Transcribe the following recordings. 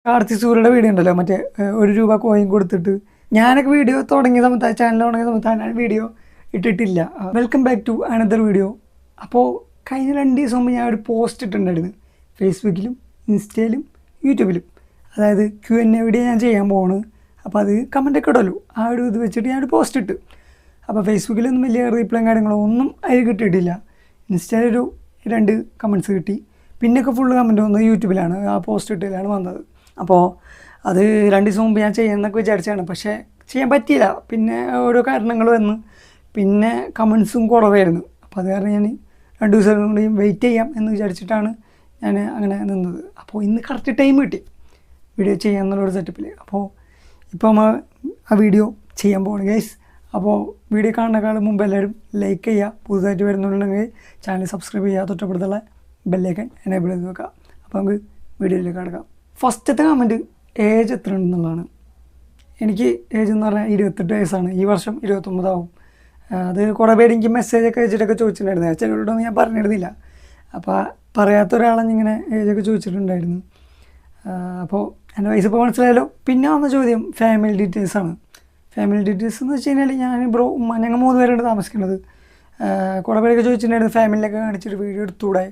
കാർത്തി സൂര്യയുടെ വീഡിയോ ഉണ്ടല്ലോ മറ്റേ ₹1 കോയിൻ കൊടുത്തിട്ട് ഞാനൊക്കെ വീഡിയോ തുടങ്ങിയ സമയത്ത് ചാനൽ തുടങ്ങിയ സമയത്ത് ഞാൻ വീഡിയോ ഇട്ടിട്ടില്ല. Welcome back to another video. അപ്പോൾ കഴിഞ്ഞ 2 ദിവസം മുമ്പ് ഞാൻ ഒരു പോസ്റ്റ് ഇട്ടിട്ടുണ്ടായിരുന്നു ഫേസ്ബുക്കിലും ഇൻസ്റ്റയിലും യൂട്യൂബിലും. അതായത് Q&A വീഡിയോ ഞാൻ ചെയ്യാൻ പോകുന്നത്. അപ്പോൾ അത് കമൻറ്റൊക്കെ ഇടല്ലോ, ആ ഒരു ഇത് വെച്ചിട്ട് ഞാനൊരു പോസ്റ്റ് ഇട്ട്. അപ്പോൾ ഫേസ്ബുക്കിലൊന്നും വലിയ റീപ്ലൈയും കാര്യങ്ങളോ ഒന്നും അതിൽ കിട്ടിയിട്ടില്ല. ഇൻസ്റ്റയിലൊരു 2 കമൻറ്റ്സ് കിട്ടി. പിന്നെയൊക്കെ ഫുള്ള് കമൻറ്റ് വന്നത് യൂട്യൂബിലാണ്, ആ പോസ്റ്റ് ഇട്ടതിലാണ് വന്നത്. അപ്പോൾ അത് 2 ദിവസം മുമ്പ് ഞാൻ ചെയ്യാമെന്നൊക്കെ വിചാരിച്ചതാണ്, പക്ഷേ ചെയ്യാൻ പറ്റിയില്ല. പിന്നെ ഓരോ കാരണങ്ങൾ വന്ന് പിന്നെ കമൻസും കുറവായിരുന്നു. അപ്പോൾ അത് കാരണം ഞാൻ 2 ദിവസം കൂടിയും വെയിറ്റ് ചെയ്യാം എന്ന് വിചാരിച്ചിട്ടാണ് ഞാൻ അങ്ങനെ നിന്നത്. അപ്പോൾ ഇന്ന് കറക്റ്റ് ടൈം കിട്ടി വീഡിയോ ചെയ്യാമെന്നുള്ളൊരു സെറ്റപ്പിൽ. അപ്പോൾ ഇപ്പോൾ നമ്മൾ ആ വീഡിയോ ചെയ്യാൻ പോകണം ഗൈസ്. അപ്പോൾ വീഡിയോ കാണുന്നതിനേക്കാളും മുമ്പ് എല്ലാവരും ലൈക്ക് ചെയ്യുക, പുതുതായിട്ട് വരുന്നുണ്ടെങ്കിൽ ചാനൽ സബ്സ്ക്രൈബ് ചെയ്യുക, തൊട്ടപ്പുറത്തുള്ള ബെല്ലൈക്കൻ എനേബിൾ ചെയ്ത് വെക്കുക. അപ്പോൾ നമുക്ക് വീഡിയോയിലേക്ക് കിടക്കാം. ഫസ്റ്റത്തെ കമൻറ്റ് ഏജ് എത്ര ഉണ്ടെന്നുള്ളതാണ്. എനിക്ക് ഏജ് എന്ന് പറഞ്ഞാൽ 28 വയസ്സാണ്. ഈ വർഷം 29 ആവും. അത് കുറേ പേര് എനിക്ക് മെസ്സേജൊക്കെ അയച്ചിട്ടൊക്കെ ചോദിച്ചിട്ടുണ്ടായിരുന്നു. ചിലരോടൊന്നും ഞാൻ പറഞ്ഞിരുന്നില്ല. അപ്പോൾ പറയാത്ത ഒരാളെന്നിങ്ങനെ ഏജൊക്കെ ചോദിച്ചിട്ടുണ്ടായിരുന്നു. അപ്പോൾ എൻ്റെ വയസ്സ് ഇപ്പോൾ മനസ്സിലായല്ലോ. പിന്നെ വന്ന ചോദ്യം ഫാമിലി ഡീറ്റെയിൽസാണ്. ഫാമിലി ഡീറ്റെയിൽസ് എന്ന് വെച്ച് കഴിഞ്ഞാൽ ഞാൻ ഞങ്ങൾ 3 പേരുണ്ട് താമസിക്കുന്നത്. കുറേ പേരൊക്കെ ചോദിച്ചിട്ടുണ്ടായിരുന്നു ഫാമിലിയൊക്കെ കാണിച്ചിട്ട് വീഡിയോ എടുത്തുകൂടെ,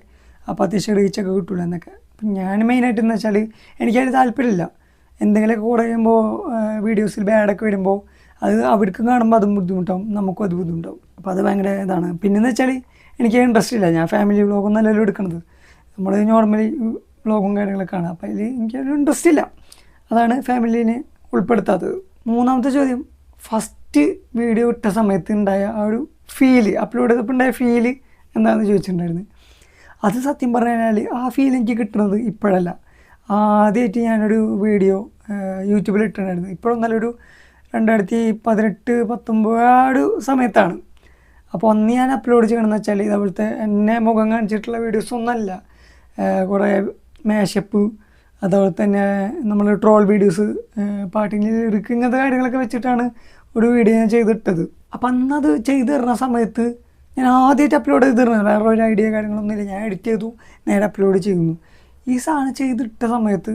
അപ്പോൾ അത്യാവശ്യം റീച്ചൊക്കെ കിട്ടില്ല എന്നൊക്കെ. അപ്പം ഞാൻ മെയിനായിട്ടെന്ന് വെച്ചാൽ എനിക്കതിൽ താല്പര്യമില്ല. എന്തെങ്കിലുമൊക്കെ കുറേ കഴിയുമ്പോൾ വീഡിയോസിൽ ബാഡൊക്കെ വരുമ്പോൾ അത് അവർക്കും കാണുമ്പോൾ അതും ബുദ്ധിമുട്ടാവും, നമുക്കും അത് ബുദ്ധിമുട്ടാവും. അപ്പോൾ അത് ഭയങ്കര ഇതാണ്. പിന്നെന്ന് വെച്ചാൽ എനിക്ക് ഇൻട്രസ്റ്റ് ഇല്ല. ഞാൻ ഫാമിലി വ്ളോഗൊന്നും അല്ലല്ലോ എടുക്കുന്നത്, നമ്മൾ നോർമലി വ്ളോഗും കാര്യങ്ങളൊക്കെ ആണ്. അപ്പോൾ അതിൽ എനിക്കൊരു ഇൻട്രസ്റ്റ് ഇല്ല. അതാണ് ഫാമിലീനെ ഉൾപ്പെടുത്താത്തത്. 3ാമത്തെ ചോദ്യം, ഫസ്റ്റ് വീഡിയോ ഇട്ട സമയത്ത് ഉണ്ടായ ആ ഒരു ഫീല്, അപ്ലോഡ് ചെയ്തപ്പോൾ ഉണ്ടായ ഫീല് എന്താണെന്ന് ചോദിച്ചിട്ടുണ്ടായിരുന്നു. അത് സത്യം പറഞ്ഞു കഴിഞ്ഞാൽ ആ ഫീൽ എനിക്ക് കിട്ടുന്നത് ഇപ്പോഴല്ല. ആദ്യമായിട്ട് ഞാനൊരു വീഡിയോ യൂട്യൂബിൽ ഇട്ടിട്ടുണ്ടായിരുന്നു. ഇപ്പോഴൊന്നല്ലൊരു 2018-19 ആ ഒരു സമയത്താണ്. അപ്പോൾ അന്ന് ഞാൻ അപ്ലോഡ് ചെയ്യണമെന്ന് വെച്ചാൽ ഇതേപോലത്തെ എന്നെ മുഖം കാണിച്ചിട്ടുള്ള വീഡിയോസ് ഒന്നല്ല. കുറേ മാഷപ്പ്, അതുപോലെ തന്നെ നമ്മൾ ട്രോൾ വീഡിയോസ്, പാട്ടിങ്ങിൽ ലിറിക്ക്, ഇങ്ങനത്തെ കാര്യങ്ങളൊക്കെ വെച്ചിട്ടാണ് ഒരു വീഡിയോ ഞാൻ ചെയ്തിട്ടത്. അപ്പം അന്നത് ചെയ്ത് തരുന്ന സമയത്ത് ഞാൻ ആദ്യമായിട്ട് അപ്ലോഡ് ചെയ്ത് തരുന്നത്, വേറെ ഒരു ഐഡിയ കാര്യങ്ങളൊന്നുമില്ല. ഞാൻ എഡിറ്റ് ചെയ്തു, നേരെ അപ്ലോഡ് ചെയ്യുന്നു. ഈ സാധനം ചെയ്തിട്ട സമയത്ത്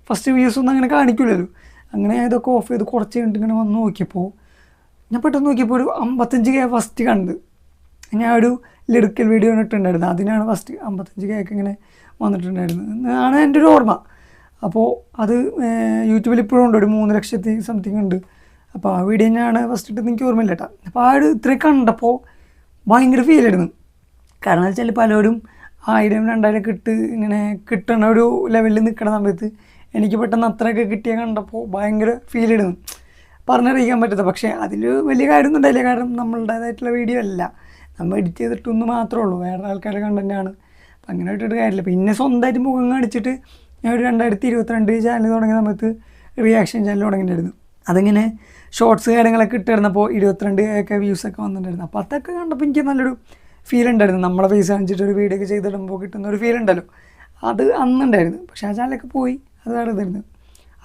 ഫസ്റ്റ് വ്യൂസ് ഒന്നും അങ്ങനെ കാണിക്കില്ലല്ലോ. അങ്ങനെ ഞാൻ ഇതൊക്കെ ഓഫ് ചെയ്ത് കുറച്ച് കഴിഞ്ഞിട്ട് ഇങ്ങനെ വന്ന് നോക്കിയപ്പോൾ ഞാൻ പെട്ടെന്ന് നോക്കിയപ്പോൾ ഒരു 55K ഫസ്റ്റ് കണ്ടത്. ഞാൻ ഒരു ലിറിക്കൽ വീഡിയോ ഇട്ടുണ്ടായിരുന്നു, അതിനാണ് ഫസ്റ്റ് 55K ഇങ്ങനെ വന്നിട്ടുണ്ടായിരുന്നു എന്നാണ് എൻ്റെ ഒരു ഓർമ്മ. അപ്പോൾ അത് യൂട്യൂബിൽ ഇപ്പോഴും ഉണ്ട്, ഒരു 3 ലക്ഷത്തി സംതിങ് ഉണ്ട്. അപ്പോൾ ആ വീഡിയോ തന്നെയാണ് ഫസ്റ്റ് ഇട്ടത്, എനിക്ക് ഓർമ്മയില്ല കേട്ടോ. അപ്പോൾ ആ ഒരു ഇത്രയും കണ്ടപ്പോൾ ഭയങ്കര ഫീലായിരുന്നു. കാരണം വെച്ചാൽ പലരും 1000-2000 ഇങ്ങനെ കിട്ടണ ഒരു ലെവലിൽ നിൽക്കുന്ന സമയത്ത് എനിക്ക് പെട്ടെന്ന് അത്രയൊക്കെ കിട്ടിയ കണ്ടപ്പോൾ ഭയങ്കര ഫീലിടുന്നു, പറഞ്ഞറിയിക്കാൻ പറ്റത്തില്ല. പക്ഷേ അതിൽ വലിയ കാര്യമൊന്നും ഉണ്ടായില്ല. കാരണം നമ്മളുടേതായിട്ടുള്ള വീഡിയോ അല്ല, നമ്മൾ എഡിറ്റ് ചെയ്തിട്ടൊന്ന് മാത്രമേ ഉള്ളൂ, വേറെ ആൾക്കാരുടെ കണ്ടൻറ്റാണ്. അപ്പം അങ്ങനെ ഇട്ടിട്ട് കാര്യമില്ല. പിന്നെ സ്വന്തമായിട്ട് മുഖം കാണിച്ചിട്ട് ഞാൻ ഒരു 2022 ചാനൽ തുടങ്ങിയ സമയത്ത് റിയാക്ഷൻ ചാനൽ തുടങ്ങിയിട്ടുണ്ടായിരുന്നു. അതിങ്ങനെ ഷോർട്സ് കാര്യങ്ങളൊക്കെ ഇട്ടിരുന്നപ്പോൾ 22K വ്യൂസൊക്കെ വന്നിട്ടുണ്ടായിരുന്നു. അപ്പോൾ അതൊക്കെ കണ്ടപ്പോൾ എനിക്ക് നല്ലൊരു ഫീൽ ഉണ്ടായിരുന്നു. നമ്മളെ ഫേസ് കാണിച്ചിട്ട് ഒരു വീഡിയോ ഒക്കെ ചെയ്തിടുമ്പോൾ കിട്ടുന്ന ഒരു ഫീൽ ഉണ്ടല്ലോ, അത് അന്നുണ്ടായിരുന്നു. പക്ഷേ ആ ചാനലൊക്കെ പോയി, അത് വേറെ ഇതായിരുന്നു.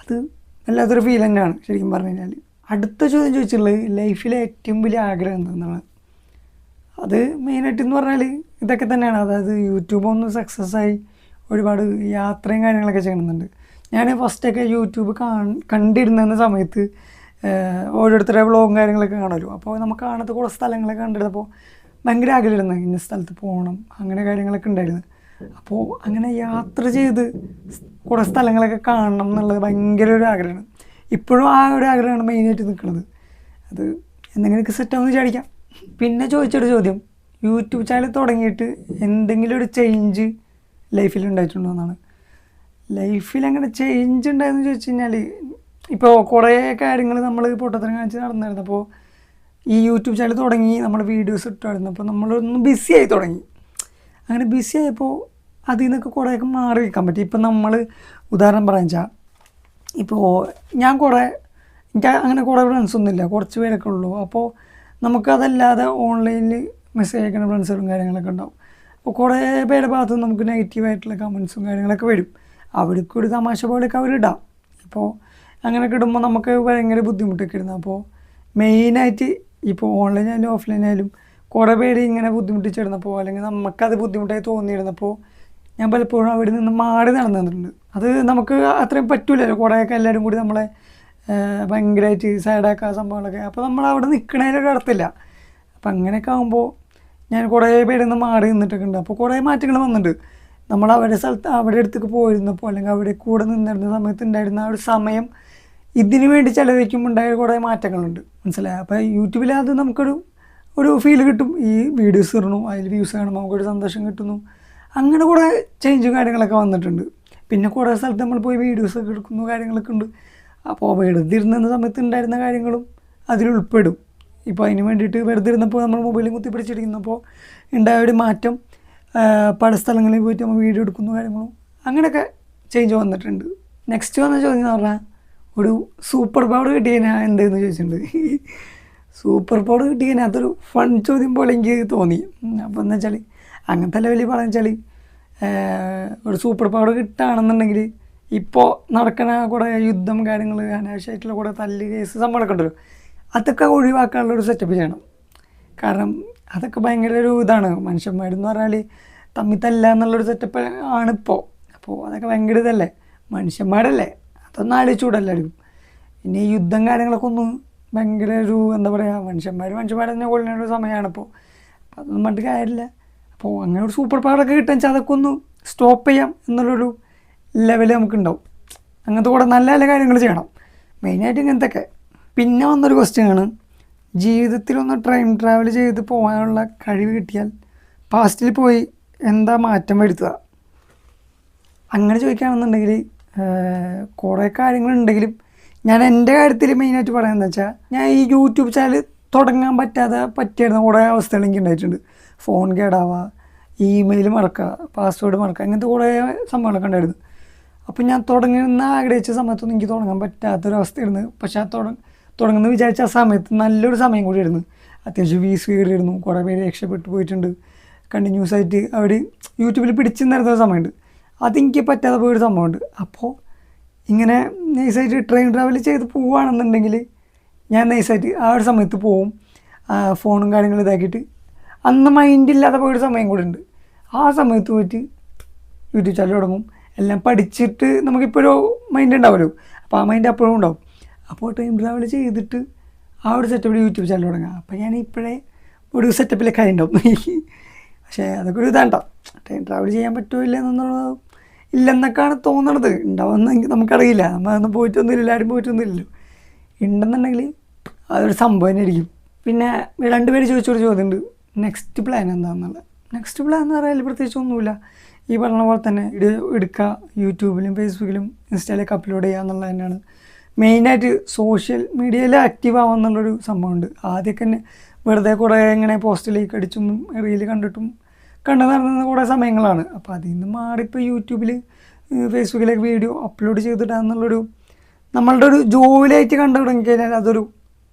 അത് വല്ലാത്തൊരു ഫീൽ തന്നെയാണ് ശരിക്കും പറഞ്ഞു കഴിഞ്ഞാൽ. അടുത്ത ചോദ്യം ചോദിച്ചിട്ടുള്ളത് ലൈഫിലെ ഏറ്റവും വലിയ ആഗ്രഹം എന്താണെന്നാണ്. അത് മെയിനായിട്ടെന്ന് പറഞ്ഞാൽ ഇതൊക്കെ തന്നെയാണ്. അതായത് യൂട്യൂബ് ഒന്ന് സക്സസ് ആയി ഒരുപാട് യാത്രയും കാര്യങ്ങളൊക്കെ ചെയ്യണമെന്നുണ്ട്. ഞാൻ ഫസ്റ്റൊക്കെ യൂട്യൂബ് കണ്ടിരുന്ന സമയത്ത് ഓരോരുത്തരുടെ വ്ളോഗും കാര്യങ്ങളൊക്കെ കാണുമല്ലോ. അപ്പോൾ നമുക്ക് കാണാത്ത കുറേ സ്ഥലങ്ങളൊക്കെ കണ്ടിരുന്നപ്പോൾ ഭയങ്കര ആഗ്രഹമായിരുന്നു ഇന്ന സ്ഥലത്ത് പോകണം, അങ്ങനെ കാര്യങ്ങളൊക്കെ ഉണ്ടായിരുന്നു. അപ്പോൾ അങ്ങനെ യാത്ര ചെയ്ത് കുറേ സ്ഥലങ്ങളൊക്കെ കാണണം എന്നുള്ളത് ഭയങ്കര ഒരു ആഗ്രഹമാണ്. ഇപ്പോഴും ആ ഒരു ആഗ്രഹമാണ് മെയിനായിട്ട് നിൽക്കുന്നത്. അത് എന്തെങ്കിലുമൊക്കെ സെറ്റാവുമെന്ന് വിചാരിക്കാം. പിന്നെ ചോദിച്ചൊരു ചോദ്യം, യൂട്യൂബ് ചാനൽ തുടങ്ങിയിട്ട് എന്തെങ്കിലും ഒരു ചേഞ്ച് ലൈഫിൽ ഉണ്ടായിട്ടുണ്ടോ എന്നാണ്. ലൈഫിൽ അങ്ങനെ ചേഞ്ച് ഉണ്ടായെന്ന് ചോദിച്ചു കഴിഞ്ഞാൽ ഇപ്പോൾ കുറേ കാര്യങ്ങൾ നമ്മൾ പൊട്ടത്തരം കാണിച്ച് നടന്നിരുന്നപ്പോൾ ഈ യൂട്യൂബ് ചാനൽ തുടങ്ങി നമ്മൾ വീഡിയോസ് ഇട്ടായിരുന്നപ്പോൾ നമ്മളൊന്ന് ബിസി ആയി തുടങ്ങി. അങ്ങനെ ബിസി ആയപ്പോൾ അതിൽ നിന്നൊക്കെ കുറേയൊക്കെ മാറി നിൽക്കാൻ പറ്റി. ഇപ്പം നമ്മൾ ഉദാഹരണം പറയാൻ വെച്ചാൽ ഇപ്പോൾ എനിക്ക് അങ്ങനെ കുറേ ഫ്രണ്ട്സൊന്നുമില്ല, കുറച്ച് പേരൊക്കെ ഉള്ളൂ. അപ്പോൾ നമുക്കതല്ലാതെ ഓൺലൈനിൽ മെസ്സേജ് അയക്കുന്ന ഫ്രണ്ട്സുകളും കാര്യങ്ങളൊക്കെ ഉണ്ടാവും. അപ്പോൾ കുറേ പേരുടെ ഭാഗത്ത് നമുക്ക് നെഗറ്റീവായിട്ടുള്ള കമൻസും കാര്യങ്ങളൊക്കെ വരും. അവർക്കൊരു തമാശ പോലെയൊക്കെ അവരിടാം. ഇപ്പോൾ അങ്ങനെയൊക്കെ ഇടുമ്പോൾ നമുക്ക് ഭയങ്കര ബുദ്ധിമുട്ടൊക്കെ ഇടുന്നു. അപ്പോൾ മെയിനായിട്ട് ഇപ്പോൾ ഓൺലൈനായാലും ഓഫ്ലൈനായാലും കുറേ പേര് ഇങ്ങനെ ബുദ്ധിമുട്ടിച്ചിരുന്നപ്പോൾ അല്ലെങ്കിൽ നമുക്കത് ബുദ്ധിമുട്ടായി തോന്നിയിരുന്നപ്പോൾ ഞാൻ പലപ്പോഴും അവിടെ നിന്ന് മാറി നടന്നു തന്നിട്ടുണ്ട്. അത് നമുക്ക് അത്രയും പറ്റൂലല്ലോ, കുറേയൊക്കെ എല്ലാവരും കൂടി നമ്മളെ ഭയങ്കരമായിട്ട് സൈഡാക്കുക സംഭവങ്ങളൊക്കെ. അപ്പോൾ നമ്മൾ അവിടെ നിൽക്കണതിലൊരു അർത്ഥമില്ല. അപ്പം അങ്ങനെയൊക്കെ ആകുമ്പോൾ ഞാൻ കുറേ പേരിൽ നിന്ന് മാറി നിന്നിട്ടൊക്കെ ഉണ്ട്. അപ്പോൾ കുറേ മാറ്റങ്ങൾ വന്നിട്ടുണ്ട്. നമ്മൾ അവരുടെ സ്ഥലത്ത് അവിടെ അടുത്തേക്ക് പോയിരുന്നപ്പോൾ അല്ലെങ്കിൽ അവിടെ കൂടെ നിന്നിരുന്ന സമയത്ത് ഉണ്ടായിരുന്ന ആ ഒരു സമയം ഇതിനു വേണ്ടി ചിലവഴിക്കുമ്പോൾ ഉണ്ടായ കുറേ മാറ്റങ്ങളുണ്ട്, മനസ്സിലായി. അപ്പോൾ യൂട്യൂബിൽ അത് നമുക്കൊരു ഫീൽ കിട്ടും. ഈ വീഡിയോസ് ഇടണു, അതിൽ വ്യൂസ് കാണുമ്പോൾ നമുക്കൊരു സന്തോഷം കിട്ടുന്നു. അങ്ങനെ കുറേ ചേഞ്ചും കാര്യങ്ങളൊക്കെ വന്നിട്ടുണ്ട്. പിന്നെ കുറേ സ്ഥലത്ത് നമ്മൾ പോയി വീഡിയോസൊക്കെ എടുക്കുന്നു, കാര്യങ്ങളൊക്കെ ഉണ്ട്. അപ്പോൾ വെറുതെ ഇരുന്ന സമയത്ത് ഉണ്ടായിരുന്ന കാര്യങ്ങളും അതിലുൾപ്പെടും. ഇപ്പോൾ അതിന് വേണ്ടിയിട്ട് വെറുതെ ഇരുന്നപ്പോൾ നമ്മൾ മൊബൈലും കുത്തിപ്പിടിച്ചിരിക്കുന്നപ്പോൾ ഉണ്ടായ ഒരു മാറ്റം, പല സ്ഥലങ്ങളിൽ പോയിട്ട് നമ്മൾ വീഡിയോ എടുക്കുന്ന കാര്യങ്ങളും അങ്ങനെയൊക്കെ ചേഞ്ച് വന്നിട്ടുണ്ട്. നെക്സ്റ്റ് വന്ന ചോദ്യം എന്ന് പറഞ്ഞാൽ ഒരു സൂപ്പർ പവർ കിട്ടിയതിനാ എന്തെന്ന് ചോദിച്ചിട്ടുണ്ട്. സൂപ്പർ പവർ കിട്ടിയതിന് അതൊരു ഫൺ ചോദ്യം പോലെ എനിക്ക് തോന്നി. അപ്പോൾ എന്ന് വെച്ചാൽ അങ്ങനത്തെ ലെവലിൽ പറഞ്ഞു വെച്ചാൽ ഒരു സൂപ്പർ പവർ കിട്ടുകയാണെന്നുണ്ടെങ്കിൽ ഇപ്പോൾ നടക്കുന്ന കുറേ യുദ്ധം കാര്യങ്ങൾ, അനാവശ്യമായിട്ടുള്ള കുറേ തല്ല് കേസ് സംഭവങ്ങളൊക്കെ ഉണ്ടല്ലോ, അതൊക്കെ ഒഴിവാക്കാനുള്ളൊരു സെറ്റപ്പ് ചെയ്യണം. കാരണം അതൊക്കെ ഭയങ്കര ഒരു ഇതാണ്. മനുഷ്യന്മാരെന്ന് പറഞ്ഞാൽ തമ്മിൽ തല്ല എന്നുള്ളൊരു സെറ്റപ്പ് ആണിപ്പോൾ. അപ്പോൾ അതൊക്കെ ഭയങ്കര ഇതല്ലേ, മനുഷ്യന്മാരല്ലേ, അതൊന്നും ആലോചിച്ചുകൂടല്ലായിരിക്കും. പിന്നെ ഈ യുദ്ധം കാര്യങ്ങളൊക്കെ ഒന്ന് ഭയങ്കര ഒരു എന്താ പറയുക, മനുഷ്യന്മാരെ തന്നെ കൊള്ളുന്ന ഒരു സമയമാണിപ്പോൾ. അപ്പോൾ അതൊന്നും പറഞ്ഞിട്ട് കാര്യമില്ല. അപ്പോൾ അങ്ങനെ ഒരു സൂപ്പർ പവറൊക്കെ കിട്ടുക വെച്ചാൽ അതൊക്കെ ഒന്ന് സ്റ്റോപ്പ് ചെയ്യാം എന്നുള്ളൊരു ലെവൽ നമുക്കുണ്ടാവും. അങ്ങനത്തെ കൂടെ നല്ല നല്ല കാര്യങ്ങൾ ചെയ്യണം, മെയിനായിട്ട് ഇങ്ങനത്തെയൊക്കെ. പിന്നെ വന്നൊരു ക്വസ്റ്റ്യനാണ്, ജീവിതത്തിലൊന്ന് ടൈം ട്രാവൽ ചെയ്ത് പോകാനുള്ള കഴിവ് കിട്ടിയാൽ പാസ്റ്റിൽ പോയി എന്താ മാറ്റം വരുത്തുക? അങ്ങനെ ചോദിക്കുകയാണെന്നുണ്ടെങ്കിൽ കുറേ കാര്യങ്ങളുണ്ടെങ്കിലും ഞാൻ എൻ്റെ കാര്യത്തിൽ മെയിനായിട്ട് പറയുന്നത് വെച്ചാൽ, ഞാൻ ഈ യൂട്യൂബ് ചാനൽ തുടങ്ങാൻ പറ്റിയിരുന്ന കുറേ അവസ്ഥകൾ എനിക്ക് ഉണ്ടായിട്ടുണ്ട്. ഫോൺ കേടാവുക, ഇമെയിൽ മറക്കുക, പാസ്വേഡ് മറക്കുക, അങ്ങനത്തെ കുറേ സംഭവങ്ങളൊക്കെ ഉണ്ടായിരുന്നു. അപ്പോൾ ഞാൻ തുടങ്ങുന്ന ആഗ്രഹിച്ച സമയത്തൊന്നും എനിക്ക് തുടങ്ങാൻ പറ്റാത്തൊരവസ്ഥയായിരുന്നു. പക്ഷേ തുടങ്ങുന്ന വിചാരിച്ച ആ സമയത്ത് നല്ലൊരു സമയം കൂടിയായിരുന്നു. അത്യാവശ്യം വ്യൂസ് കയറിയിരുന്നു, കുറേ പേര് രക്ഷപ്പെട്ടു പോയിട്ടുണ്ട്. കണ്ടിന്യൂസ് ആയിട്ട് അവിടെ യൂട്യൂബിൽ പിടിച്ച് നിന്നിരുന്ന സമയമുണ്ട്. അതെനിക്ക് പറ്റാതെ പോയൊരു സംഭവമുണ്ട്. അപ്പോൾ ഇങ്ങനെ നൈസായിട്ട് ട്രെയിൻ ട്രാവൽ ചെയ്ത് പോവുകയാണെന്നുണ്ടെങ്കിൽ ഞാൻ നൈസായിട്ട് ആ ഒരു സമയത്ത് പോവും, ഫോണും കാര്യങ്ങളും ഇതാക്കിയിട്ട്. അന്ന് മൈൻഡില്ലാതെ പോയൊരു സമയം കൂടെ ഉണ്ട്. ആ സമയത്ത് പോയിട്ട് യൂട്യൂബ് ചാനൽ തുടങ്ങും. എല്ലാം പഠിച്ചിട്ട് നമുക്കിപ്പോഴൊരു മൈൻഡ് ഉണ്ടാവുമല്ലോ, അപ്പോൾ ആ മൈൻഡ് അപ്പോഴും ഉണ്ടാവും. അപ്പോൾ ടൈം ട്രാവൽ ചെയ്തിട്ട് ആ ഒരു സെറ്റപ്പിൽ യൂട്യൂബ് ചാനൽ തുടങ്ങാം. അപ്പോൾ ഞാൻ ഇപ്പോഴേ ഒരു സെറ്റപ്പിലൊക്കെ ഉണ്ടാവും. പക്ഷേ അതൊക്കെ ഒരു ഇതാണ്ടോ, ടൈം ട്രാവൽ ചെയ്യാൻ പറ്റുമോ ഇല്ലെന്നുള്ളത് ഇല്ലെന്നൊക്കെയാണ് തോന്നണത്. ഉണ്ടാവുമെന്ന് നമുക്കറിയില്ല, നമ്മളതൊന്നും പോയിട്ടൊന്നുമില്ല, ആരും പോയിട്ടൊന്നുമില്ലല്ലോ. ഉണ്ടെന്നുണ്ടെങ്കിൽ അതൊരു സംഭവം തന്നെ ആയിരിക്കും. പിന്നെ 2 പേര് ചോദിച്ചൊരു ചോദ്യമുണ്ട്, നെക്സ്റ്റ് പ്ലാൻ എന്താണെന്നുള്ളത്. നെക്സ്റ്റ് പ്ലാൻ എന്ന് പറയാൻ പ്രത്യേകിച്ച് ഒന്നുമില്ല. ഈ പറഞ്ഞ പോലെ തന്നെ വീഡിയോ എടുക്കുക, യൂട്യൂബിലും ഫേസ്ബുക്കിലും ഇൻസ്റ്റയിലൊക്കെ അപ്ലോഡ് ചെയ്യുക എന്നുള്ളത് തന്നെയാണ് മെയിനായിട്ട്. സോഷ്യൽ മീഡിയയിൽ ആക്റ്റീവ് ആവുക എന്നുള്ളൊരു സംഭവമുണ്ട്. ആദ്യമൊക്കെ തന്നെ വെറുതെ കുറേ ഇങ്ങനെ പോസ്റ്റിലേക്ക് അടിച്ചും റീൽ കണ്ടിട്ടും കണ്ടു നടന്ന കുറേ സമയങ്ങളാണ്. അപ്പോൾ അതിൽ നിന്ന് മാറിപ്പോൾ യൂട്യൂബിൽ ഫേസ്ബുക്കിലേക്ക് വീഡിയോ അപ്ലോഡ് ചെയ്തിട്ടാന്നുള്ളൊരു നമ്മളുടെ ഒരു ജോലിയായിട്ട് കണ്ടു തുടങ്ങിക്കഴിഞ്ഞാൽ അതൊരു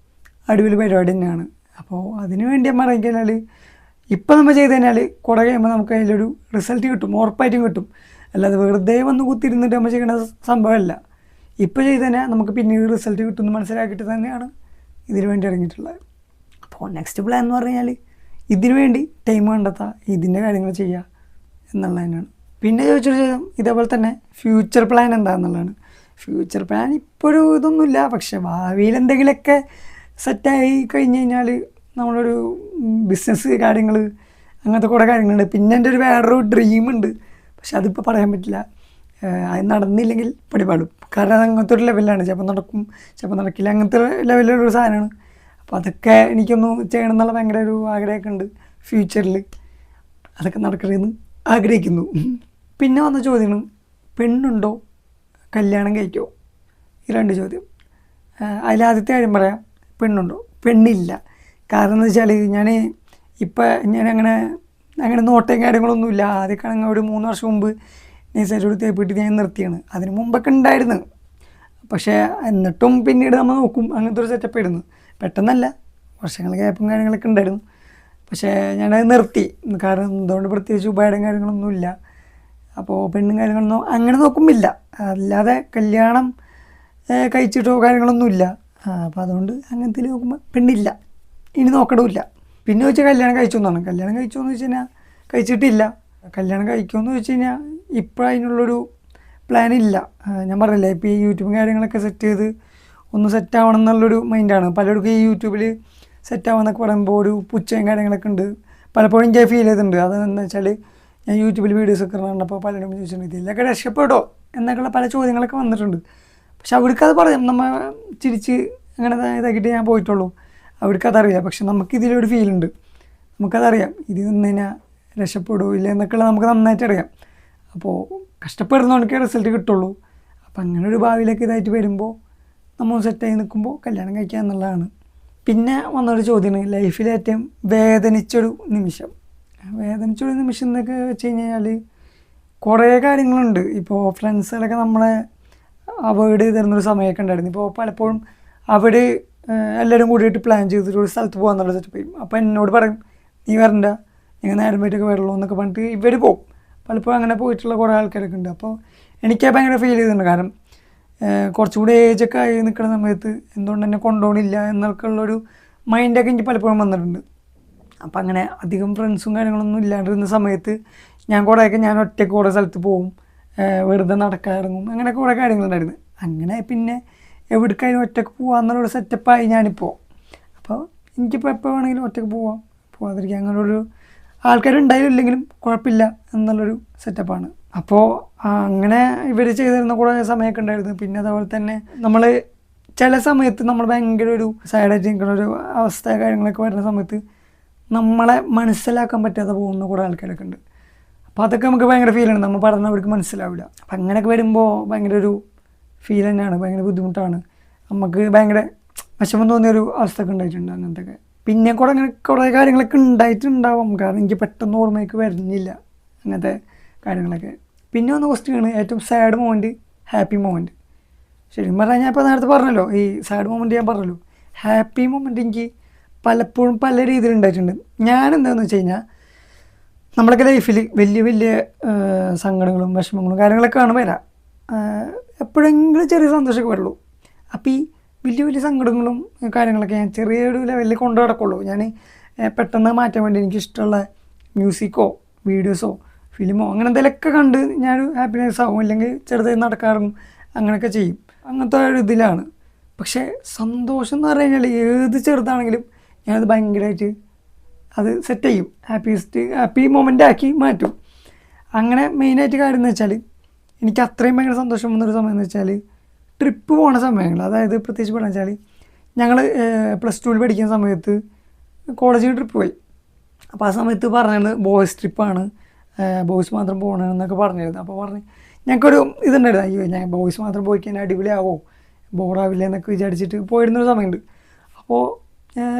അടിപൊളി പരിപാടി തന്നെയാണ്. അപ്പോൾ അതിന് വേണ്ടി നമ്മൾ ഇറങ്ങിക്കഴിഞ്ഞാൽ ഇപ്പോൾ നമ്മൾ ചെയ്ത് കഴിഞ്ഞാൽ കുറേ കഴിയുമ്പോൾ നമുക്ക് അതിലൊരു റിസൾട്ട് കിട്ടും, ഉറപ്പായിട്ടും കിട്ടും. അല്ലാതെ വെറുതെ വന്ന് കുത്തിരുന്നിട്ട് നമ്മൾ ചെയ്യുന്ന സംഭവമല്ല. ഇപ്പോൾ ചെയ്ത് തന്നെ നമുക്ക് പിന്നീട് റിസൾട്ട് കിട്ടുമെന്ന് മനസ്സിലാക്കിയിട്ട് തന്നെയാണ് ഇതിന് വേണ്ടി ഇറങ്ങിയിട്ടുള്ളത്. അപ്പോൾ നെക്സ്റ്റ് പ്ലാൻ എന്ന് പറഞ്ഞു കഴിഞ്ഞാൽ ഇതിനു വേണ്ടി ടൈം കണ്ടെത്തുക, ഇതിൻ്റെ കാര്യങ്ങൾ ചെയ്യുക എന്നുള്ളത് തന്നെയാണ്. പിന്നെ ചോദിച്ചൊരു ചോദ്യം ഇതേപോലെ തന്നെ ഫ്യൂച്ചർ പ്ലാൻ എന്താണെന്നുള്ളതാണ്. ഫ്യൂച്ചർ പ്ലാൻ ഇപ്പോഴും ഇതൊന്നുമില്ല, പക്ഷേ ഭാവിയിൽ എന്തെങ്കിലുമൊക്കെ സെറ്റായി കഴിഞ്ഞ് കഴിഞ്ഞാൽ നമ്മളൊരു ബിസിനസ് കാര്യങ്ങൾ അങ്ങനത്തെ കുറേ കാര്യങ്ങളുണ്ട്. പിന്നെ എൻ്റെ വേറൊരു ഡ്രീമുണ്ട്, പക്ഷെ അതിപ്പോൾ പറയാൻ പറ്റില്ല. അത് നടന്നില്ലെങ്കിൽ പടിപാടും. കാരണം അങ്ങനത്തെ ഒരു ലെവലിലാണ്, ചിലപ്പോൾ നടക്കും ചിലപ്പോൾ നടക്കില്ല, അങ്ങനത്തെ ലെവലിലുള്ളൊരു സാധനമാണ്. അപ്പോൾ അതൊക്കെ എനിക്കൊന്ന് ചെയ്യണം എന്നുള്ള ഭയങ്കര ഒരു ആഗ്രഹമൊക്കെ ഉണ്ട് ഫ്യൂച്ചറിൽ. അതൊക്കെ നടക്കണമെന്ന് ആഗ്രഹിക്കുന്നു. പിന്നെ വന്ന ചോദ്യമാണ്, പെണ്ണുണ്ടോ കല്യാണം കഴിക്കുമോ? ഈ 2 ചോദ്യം. അതിലാദ്യത്തെ കാര്യം പറയാം, പെണ്ണുണ്ടോ? പെണ്ണില്ല. കാരണം എന്ന് വെച്ചാൽ ഞാൻ അങ്ങനെ നോട്ടയും കാര്യങ്ങളൊന്നുമില്ല. ആദ്യമൊക്കെ ആണെങ്കിൽ ഒരു 3 വർഷം മുമ്പ് നൈസായിട്ട് തേപ്പിട്ട് ഞാൻ നിർത്തിയാണ്. അതിന് മുമ്പൊക്കെ ഉണ്ടായിരുന്നു, പക്ഷേ എന്നിട്ടും പിന്നീട് നമ്മൾ നോക്കും, അങ്ങനത്തെ ഒരു സെറ്റപ്പ് ആയിരുന്നു. പെട്ടെന്നല്ല, വർഷങ്ങൾ ഗ്യാപ്പും കാര്യങ്ങളൊക്കെ ഉണ്ടായിരുന്നു. പക്ഷേ ഞാനത് നിർത്തി. കാരണം എന്തുകൊണ്ട് പ്രത്യേകിച്ച് ഉപായം കാര്യങ്ങളൊന്നുമില്ല. അപ്പോൾ പെണ്ണും കാര്യങ്ങളൊന്നും അങ്ങനെ നോക്കുമ്പില്ല. അല്ലാതെ കല്യാണം കഴിച്ചിട്ടോ കാര്യങ്ങളൊന്നുമില്ല. അപ്പോൾ അതുകൊണ്ട് അങ്ങനത്തെ നോക്കുമ്പോൾ പെണ്ണില്ല, ഇനി നോക്കണമില്ല. പിന്നെ വെച്ചാൽ കല്യാണം കഴിച്ചു എന്നാണ്. കല്യാണം കഴിച്ചു എന്ന് വെച്ച് കഴിഞ്ഞാൽ കഴിച്ചിട്ടില്ല. കല്യാണം കഴിക്കുമെന്ന് ചോദിച്ചു കഴിഞ്ഞാൽ ഇപ്പോൾ അതിനുള്ളൊരു പ്ലാനില്ല. ഞാൻ പറഞ്ഞില്ലേ, ഇപ്പോൾ ഈ യൂട്യൂബും കാര്യങ്ങളൊക്കെ സെറ്റ് ചെയ്ത് ഒന്ന് സെറ്റ് ആവണം എന്നുള്ളൊരു മൈൻഡാണ്. പലർക്കും ഈ യൂട്യൂബിൽ സെറ്റ് ആവാമെന്നൊക്കെ പറയുമ്പോൾ ഒരു പുച്ഛയും കാര്യങ്ങളൊക്കെ ഉണ്ട്. പലപ്പോഴും എനിക്ക് ഫീൽ ചെയ്തിട്ടുണ്ട്. അതെന്ന് വെച്ചാൽ ഞാൻ യൂട്യൂബിൽ വീഡിയോസൊക്കെ കണ്ടപ്പോൾ പലരും ചോദിച്ചിട്ടുണ്ട് ഇതിലൊക്കെ രക്ഷപ്പെടോ എന്നൊക്കെയുള്ള പല ചോദ്യങ്ങളൊക്കെ വന്നിട്ടുണ്ട്. പക്ഷെ അവർക്കത് പറയാം, നമ്മൾ ചിരിച്ച് അങ്ങനെ ഇതാക്കിയിട്ട് ഞാൻ പോയിട്ടുള്ളൂ. അവർക്കതറിയില്ല. പക്ഷെ നമുക്കിതിലൊരു ഫീലുണ്ട്, നമുക്കതറിയാം ഇത് നിന്ന് കഴിഞ്ഞാൽ രക്ഷപ്പെടുമോ ഇല്ല എന്നൊക്കെയുള്ള നമുക്ക് നന്നായിട്ട് അറിയാം. അപ്പോൾ കഷ്ടപ്പെടുന്നവർക്ക് റിസൾട്ട് കിട്ടുള്ളൂ. അപ്പം അങ്ങനെ ഒരു ഭാവിയിലേക്ക് ഇതായിട്ട് വരുമ്പോൾ നമ്മൾ സെറ്റായി നിൽക്കുമ്പോൾ കല്യാണം കഴിക്കുക എന്നുള്ളതാണ്. പിന്നെ വന്നൊരു ചോദ്യമാണ് ലൈഫിൽ ഏറ്റവും വേദനിച്ചൊരു നിമിഷം. വേദനിച്ചൊരു നിമിഷം എന്നൊക്കെ വെച്ച് കഴിഞ്ഞാൽ കുറേ കാര്യങ്ങളുണ്ട്. ഇപ്പോൾ ഫ്രണ്ട്സുകളൊക്കെ നമ്മളെ അവോയ്ഡ് ചെയ്ത് തരുന്നൊരു സമയമൊക്കെ ഉണ്ടായിരുന്നു. ഇപ്പോൾ പലപ്പോഴും അവിടെ എല്ലാവരും കൂടിയിട്ട് പ്ലാൻ ചെയ്തിട്ട് ഒരു സ്ഥലത്ത് പോകാമെന്നുള്ള സെറ്റപ്പ് ചെയ്യും. അപ്പോൾ എന്നോട് പറയും നീ വരണ്ട, നിങ്ങൾ നേരം പോയിട്ടൊക്കെ വരുള്ളൂ എന്നൊക്കെ പറഞ്ഞിട്ട് ഇവർ പോകും. പലപ്പോഴും അങ്ങനെ പോയിട്ടുള്ള കുറേ ആൾക്കാരൊക്കെ ഉണ്ട്. അപ്പോൾ എനിക്ക് ഭയങ്കര ഫീൽ ചെയ്തിട്ടുണ്ട്. കാരണം കുറച്ചുകൂടി ഏജൊക്കെ ആയി നിൽക്കുന്ന സമയത്ത് എന്തുകൊണ്ട് എന്നെ കൊണ്ടുപോകണില്ല എന്നൊക്കെയുള്ളൊരു മൈൻഡൊക്കെ എനിക്ക് പലപ്പോഴും വന്നിട്ടുണ്ട്. അപ്പം അങ്ങനെ അധികം ഫ്രണ്ട്സും കാര്യങ്ങളൊന്നും ഇല്ലാണ്ടിരുന്ന സമയത്ത് ഞാൻ ഒറ്റയ്ക്ക് കുറേ സ്ഥലത്ത് പോകും, വെറുതെ നടക്കാറിറങ്ങും, അങ്ങനെ കുറേ കാര്യങ്ങളുണ്ടായിരുന്നു. അങ്ങനെ പിന്നെ എവിടേക്കായാലും ഒറ്റയ്ക്ക് പോകാമെന്നുള്ളൊരു സെറ്റപ്പായി ഞാനിപ്പോൾ. അപ്പോൾ എനിക്കിപ്പോൾ എപ്പോൾ വേണമെങ്കിലും ഒറ്റയ്ക്ക് പോകാതിരിക്കുക, അങ്ങനൊരു ആൾക്കാരുണ്ടായാലും ഇല്ലെങ്കിലും കുഴപ്പമില്ല എന്നുള്ളൊരു സെറ്റപ്പാണ്. അപ്പോൾ അങ്ങനെ ഇവർ ചെയ്തിരുന്ന കുറേ സമയമൊക്കെ ഉണ്ടായിരുന്നു. പിന്നെ അതുപോലെ തന്നെ നമ്മൾ ചില സമയത്ത് നമ്മൾ ഭയങ്കര ഒരു സൈഡായിട്ട് നിൽക്കുന്ന ഒരു അവസ്ഥ കാര്യങ്ങളൊക്കെ വരുന്ന സമയത്ത് നമ്മളെ മനസ്സിലാക്കാൻ പറ്റാതെ പോകുന്ന കുറേ ആൾക്കാരൊക്കെ ഉണ്ട്. അപ്പോൾ അതൊക്കെ നമുക്ക് ഭയങ്കര ഫീലാണ്, നമ്മൾ പറഞ്ഞാൽ അവർക്ക് മനസ്സിലാവില്ല. അപ്പം അങ്ങനെയൊക്കെ വരുമ്പോൾ ഭയങ്കര ഒരു ഫീൽ തന്നെയാണ്, ഭയങ്കര ബുദ്ധിമുട്ടാണ്. നമുക്ക് ഭയങ്കര വിഷമം തോന്നിയൊരു അവസ്ഥയൊക്കെ ഉണ്ടായിട്ടുണ്ട് അങ്ങനത്തെയൊക്കെ. പിന്നെ കുറേ കാര്യങ്ങളൊക്കെ ഉണ്ടായിട്ടുണ്ടാവും, കാരണം എനിക്ക് പെട്ടെന്ന് ഓർമ്മയ്ക്ക് വരുന്നില്ല അങ്ങനത്തെ കാര്യങ്ങളൊക്കെ. പിന്നെ ഒന്ന് ക്വസ്റ്റ്യനാണ് ഏറ്റവും സാഡ് മൊമെൻറ്റ്, ഹാപ്പി മൊമെൻറ്റ്. ശരിക്കും പറഞ്ഞാൽ ഞാൻ ഇപ്പോൾ നേരത്തെ പറഞ്ഞല്ലോ, ഈ സാഡ് മൊമെൻറ്റ് ഞാൻ പറഞ്ഞല്ലോ. ഹാപ്പി മൊമെൻറ്റ് എനിക്ക് പലപ്പോഴും പല രീതിയിൽ ഉണ്ടായിട്ടുണ്ട്. ഞാൻ എന്താണെന്ന് വെച്ച് കഴിഞ്ഞാൽ നമ്മളൊക്കെ ലൈഫിൽ വലിയ വലിയ സങ്കടങ്ങളും വിഷമങ്ങളും കാര്യങ്ങളൊക്കെ ആണ് വരാം. എപ്പോഴെങ്കിലും ചെറിയ സന്തോഷമൊക്കെ വരുള്ളൂ. അപ്പോൾ ഈ വലിയ വലിയ സങ്കടങ്ങളും കാര്യങ്ങളൊക്കെ ഞാൻ ചെറിയൊരു ലെവലിൽ കൊണ്ടു നടക്കുള്ളൂ. ഞാൻ പെട്ടെന്ന് മാറ്റാൻ വേണ്ടി എനിക്കിഷ്ടമുള്ള മ്യൂസിക്കോ വീഡിയോസോ ഫിലിമോ അങ്ങനെ എന്തെങ്കിലുമൊക്കെ കണ്ട് ഞാൻ ഹാപ്പിനെസ് ആവും, അല്ലെങ്കിൽ ചെറുതായി നടക്കാറും അങ്ങനെയൊക്കെ ചെയ്യും. അങ്ങനത്തെ ഒരു ഇതിലാണ്. പക്ഷേ സന്തോഷം എന്ന് പറഞ്ഞു കഴിഞ്ഞാൽ ഏത് ചെറുതാണെങ്കിലും ഞാനത് ഭയങ്കരമായിട്ട് അത് സെറ്റ് ചെയ്യും, ഹാപ്പി മൊമെൻ്റ് ആക്കി മാറ്റും. അങ്ങനെ മെയിനായിട്ട് കാര്യം എന്ന് വെച്ചാൽ എനിക്ക് അത്രയും ഭയങ്കര സന്തോഷം വന്നൊരു സമയം എന്ന് വെച്ചാൽ ട്രിപ്പ് പോണ സമയങ്ങൾ. അതായത് പ്രത്യേകിച്ച് പറഞ്ഞു വെച്ചാൽ ഞങ്ങൾ +2 പഠിക്കുന്ന സമയത്ത് കോളേജിൽ ട്രിപ്പ് പോയി. അപ്പോൾ ആ സമയത്ത് പറഞ്ഞത് ബോയ്സ് ട്രിപ്പാണ്, ബോയ്സ് മാത്രം പോകണമെന്നൊക്കെ പറഞ്ഞിരുന്നു. അപ്പോൾ ഞങ്ങൾക്കൊരു ഇതുണ്ടായിരുന്നു, അയ്യോ ഞാൻ ബോയ്സ് മാത്രം പോയി കഴിഞ്ഞാൽ അടിപൊളിയാവോ, ബോറാവില്ല എന്നൊക്കെ വിചാരിച്ചിട്ട് പോയിരുന്നൊരു സമയമുണ്ട്. അപ്പോൾ